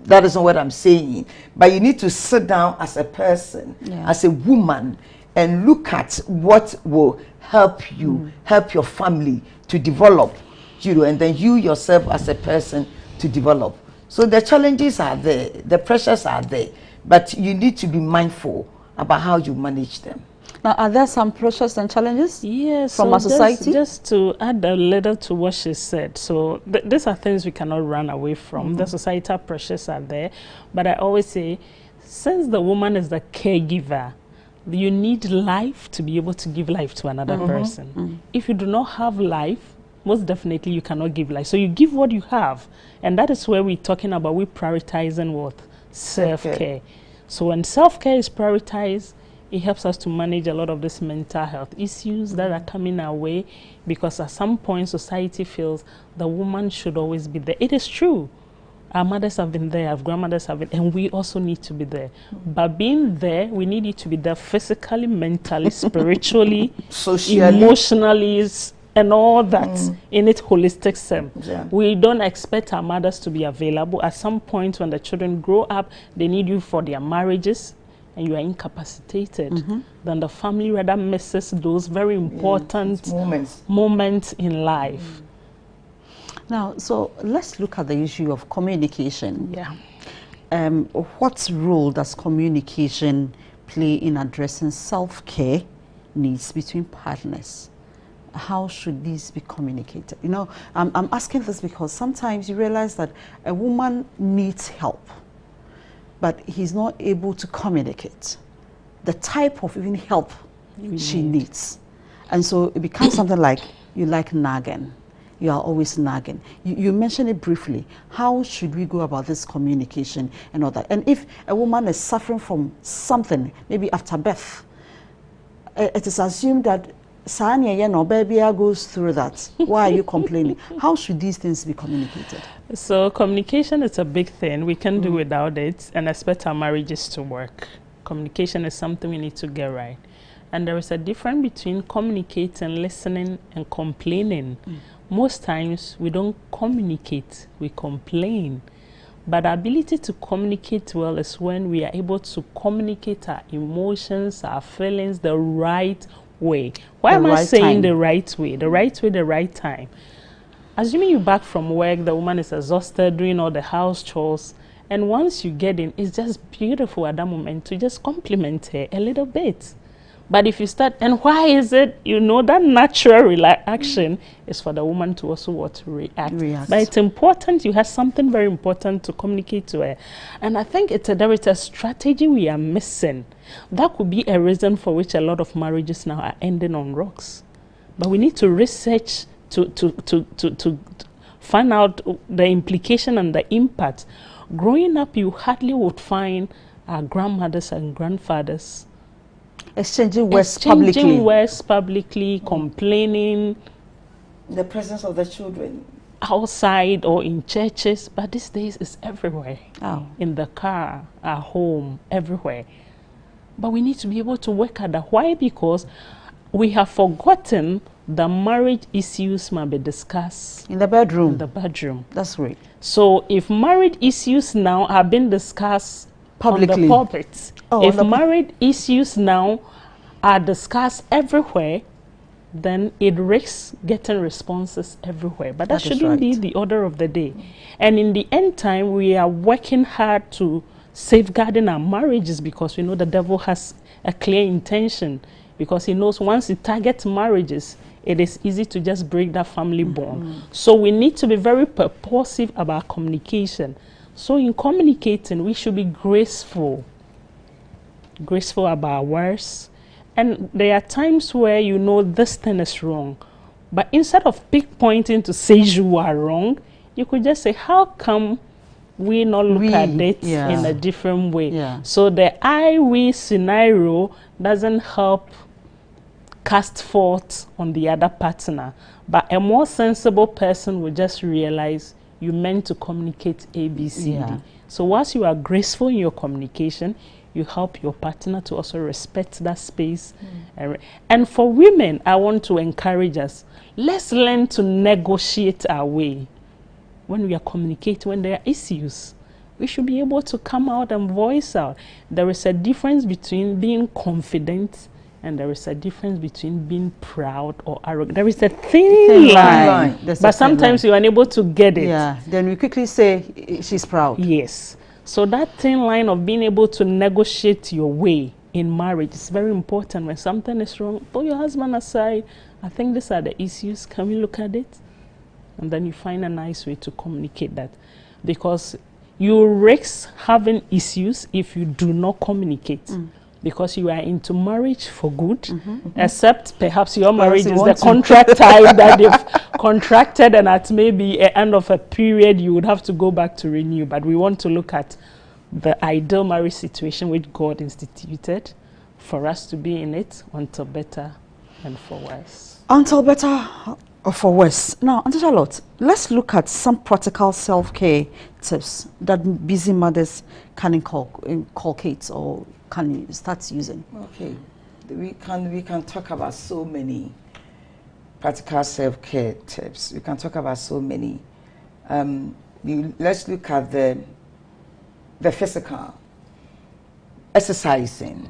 Speaker 8: That is not what I'm saying. But you need to sit down as a person, as a woman, and look at what will help you, help your family to develop, and then you yourself as a person to develop. So the challenges are there, the pressures are there, but you need to be mindful about how you manage them.
Speaker 2: Now, are there some pressures and challenges from our society?
Speaker 7: Just to add a little to what she said. So these are things we cannot run away from. The societal pressures are there. But I always say, since the woman is the caregiver, you need life to be able to give life to another person. If you do not have life, most definitely you cannot give life. So you give what you have. And that is where we're talking about, we prioritizing what? Self-care. So when self-care is prioritized, it helps us to manage a lot of these mental health issues that are coming our way, because at some point society feels the woman should always be there. It is true. Our mothers have been there, our grandmothers have been, and we also need to be there. But being there, we need you to be there physically, mentally, spiritually, socially, emotionally, and all that in its holistic sense. We don't expect our mothers to be available. At some point when the children grow up, they need you for their marriages, and you are incapacitated, then the family rather misses those very important moments in life.
Speaker 2: Now, so let's look at the issue of communication. What role does communication play in addressing self-care needs between partners? How should these be communicated? You know, I'm asking this because sometimes you realize that a woman needs help, but he's not able to communicate the type of even help she needs. And so it becomes something like, you like nagging. You are always nagging. You mentioned it briefly. How should we go about this communication and all that? And if a woman is suffering from something, maybe after birth, it is assumed that Sanya no baby goes through that. Why are you complaining? How should these things be communicated?
Speaker 7: So communication is a big thing. We can't do without it and expect our marriages to work. Communication is something we need to get right. And there is a difference between communicating, listening, and complaining. Most times we don't communicate, we complain. But our ability to communicate well is when we are able to communicate our emotions, our feelings the right way. Why am I saying the right way? The right way, the right time. Assuming you're back from work, the woman is exhausted doing all the house chores, and once you get in, it's just beautiful at that moment to just compliment her a little bit. But if you start, and why is it, you know, that natural reaction is for the woman to also react. But it's important, you have something very important to communicate to her. And I think there is a strategy we are missing. That could be a reason for which a lot of marriages now are ending on rocks. But we need to research to find out the implication and the impact. Growing up, you hardly would find our grandmothers and grandfathers
Speaker 2: exchanging words publicly,
Speaker 7: complaining.
Speaker 8: The presence of the children.
Speaker 7: Outside or in churches, but these days it's everywhere. In the car, at home, everywhere. But we need to be able to work at that. Why? Because we have forgotten the marriage issues must be discussed
Speaker 2: in the bedroom.
Speaker 7: In the bedroom.
Speaker 2: That's right.
Speaker 7: So if marriage issues now are being discussed publicly on the pulpit, if marriage issues now are discussed everywhere, then it risks getting responses everywhere. But that shouldn't be the order of the day. And in the end time, we are working hard to safeguarding our marriages because we know the devil has a clear intention, because he knows once he targets marriages, it is easy to just break that family bond. So we need to be very purposive about communication. So in communicating, we should be graceful about our words. And there are times where you know this thing is wrong, but instead of pinpointing to say you are wrong, you could just say, how come we not look at it in a different way? So the I-we scenario doesn't help cast fault on the other partner, but a more sensible person will just realize you meant to communicate A, B, C, D. So once you are graceful in your communication, you help your partner to also respect that space. And for women, I want to encourage us, let's learn to negotiate our way. When we are communicating, when there are issues, we should be able to come out and voice out. There is a difference between being confident and there is a difference between being proud or arrogant. There is a thin line. But sometimes you are unable to get it.
Speaker 2: Then we quickly say she's proud.
Speaker 7: Yes. So that thin line of being able to negotiate your way in marriage is very important. When something is wrong, pull your husband aside. I think these are the issues. Can we look at it? And then you find a nice way to communicate that. Because you risk having issues if you do not communicate. Because you are into marriage for good, except perhaps your marriage is the contract type that they've contracted, and at maybe the end of a period you would have to go back to renew. But we want to look at the ideal marriage situation which God instituted for us to be in it until better and for worse.
Speaker 2: Until better or for worse. Now, Auntie Charlotte, let's look at some practical self-care tips that busy mothers can inculcate or can start using.
Speaker 8: Okay, we can talk about so many practical self-care tips. We can talk about so many. Let's look at the physical. Exercising.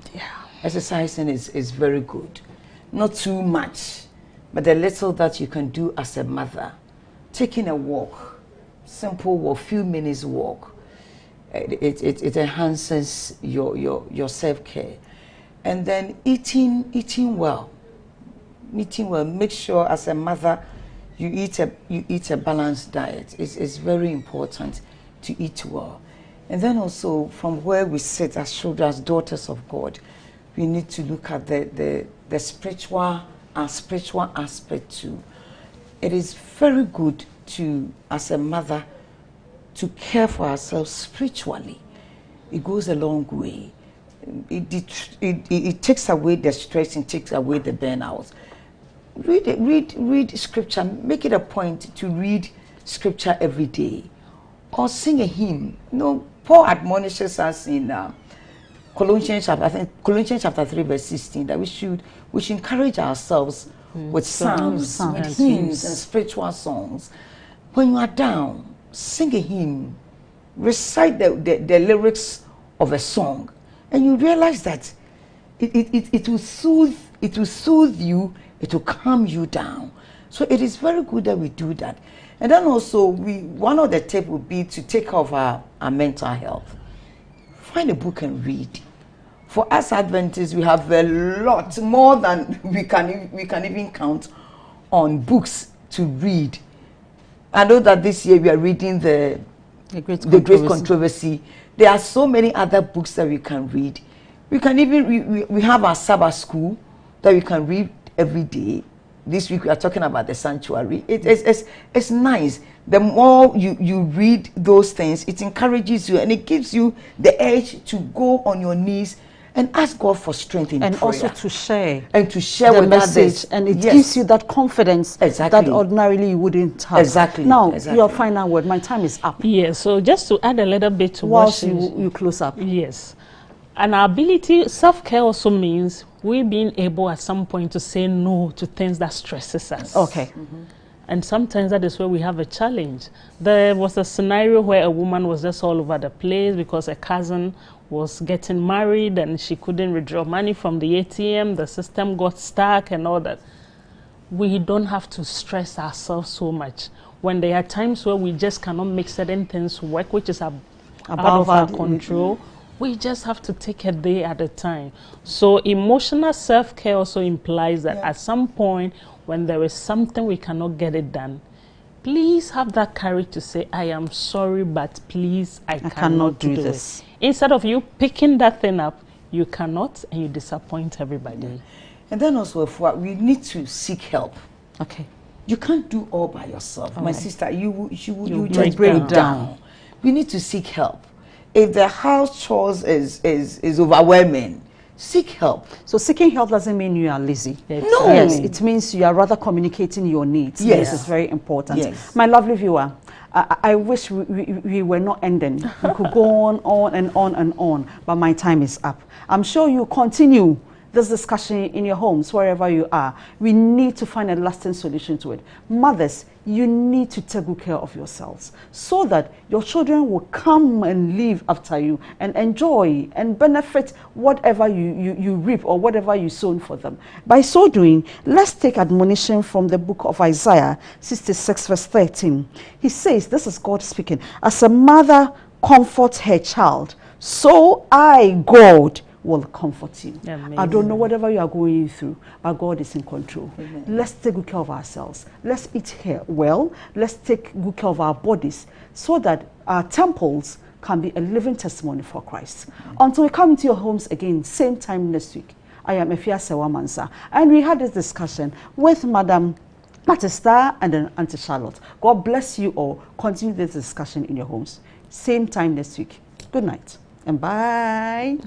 Speaker 8: Exercising is very good. Not too much, but the little that you can do as a mother. Taking a walk, simple walk, few minutes walk. It enhances your self-care. And then eating well. Make sure as a mother you eat a balanced diet. It's very important to eat well. And then also from where we sit as children, as daughters of God, we need to look at the spiritual aspect too. It is very good to, as a mother, to care for ourselves spiritually. It goes a long way. It takes away the stress and takes away the burnout. Read scripture. Make it a point to read scripture every day, or sing a hymn. Paul admonishes us in Colossians chapter 3 verse 16 that we should encourage ourselves with psalms, hymns, and spiritual songs. When you are down, sing a hymn, recite the lyrics of a song, and you realize that it will soothe you, it will calm you down. So it is very good that we do that. And then also, one of the tips would be to take care of our mental health. Find a book and read. For us Adventists, we have a lot more than we can even count on books to read. I know that this year we are reading the Great Controversy. There are so many other books that we can read. We can even we have our Sabbath school that we can read every day. This week we are talking about the sanctuary. It's nice. The more you read those things, it encourages you and it gives you the edge to go on your knees and ask God for strength in prayer. And also
Speaker 2: to share.
Speaker 8: And to share
Speaker 2: the message. And it gives you that confidence that ordinarily you wouldn't have.
Speaker 8: Exactly.
Speaker 2: Now, your final word. My time is up.
Speaker 7: Yes, so just to add a little bit to
Speaker 2: whilst you close up.
Speaker 7: Yes. And our ability, self-care also means we being able at some point to say no to things that stresses us.
Speaker 2: Okay.
Speaker 7: Mm-hmm. And sometimes that is where we have a challenge. There was a scenario where a woman was just all over the place because a cousin was getting married and she couldn't withdraw money from the ATM. The system got stuck and all that. We don't have to stress ourselves so much. When there are times where we just cannot make certain things work, which is out of our control, we just have to take a day at a time. So emotional self-care also implies that at some point when there is something we cannot get it done, please have that courage to say, I am sorry, but please, I cannot do this. Instead of you picking that thing up, you cannot, and you disappoint everybody.
Speaker 8: Yeah. And then also, we need to seek help.
Speaker 2: Okay.
Speaker 8: You can't do all by yourself. My sister, you
Speaker 2: just break down.
Speaker 8: We need to seek help. If the house chores is overwhelming, seek help.
Speaker 2: So seeking help doesn't mean you are lazy.
Speaker 8: No.
Speaker 2: Yes, it means you are rather communicating your needs.
Speaker 8: Yes.
Speaker 2: This is very important.
Speaker 8: Yes.
Speaker 2: My lovely viewer, I wish we were not ending. We could go on and on and on, but my time is up. I'm sure you continue this discussion in your homes, wherever you are. We need to find a lasting solution to it. Mothers, you need to take good care of yourselves so that your children will come and live after you and enjoy and benefit whatever you reap or whatever you sown for them. By so doing, let's take admonition from the book of Isaiah 66 verse 13. He says, this is God speaking, as a mother comforts her child, so I, God, will comfort you. Amazing. I don't know whatever you are going through, but God is in control. Amen. Let's take good care of ourselves. Let's eat well. Let's take good care of our bodies so that our temples can be a living testimony for Christ. Until we come into your homes again, same time next week. I am Efia Sewa Mansa, and we had this discussion with Madam Matista and then Auntie Charlotte. God bless you all. Continue this discussion in your homes. Same time next week. Good night and bye.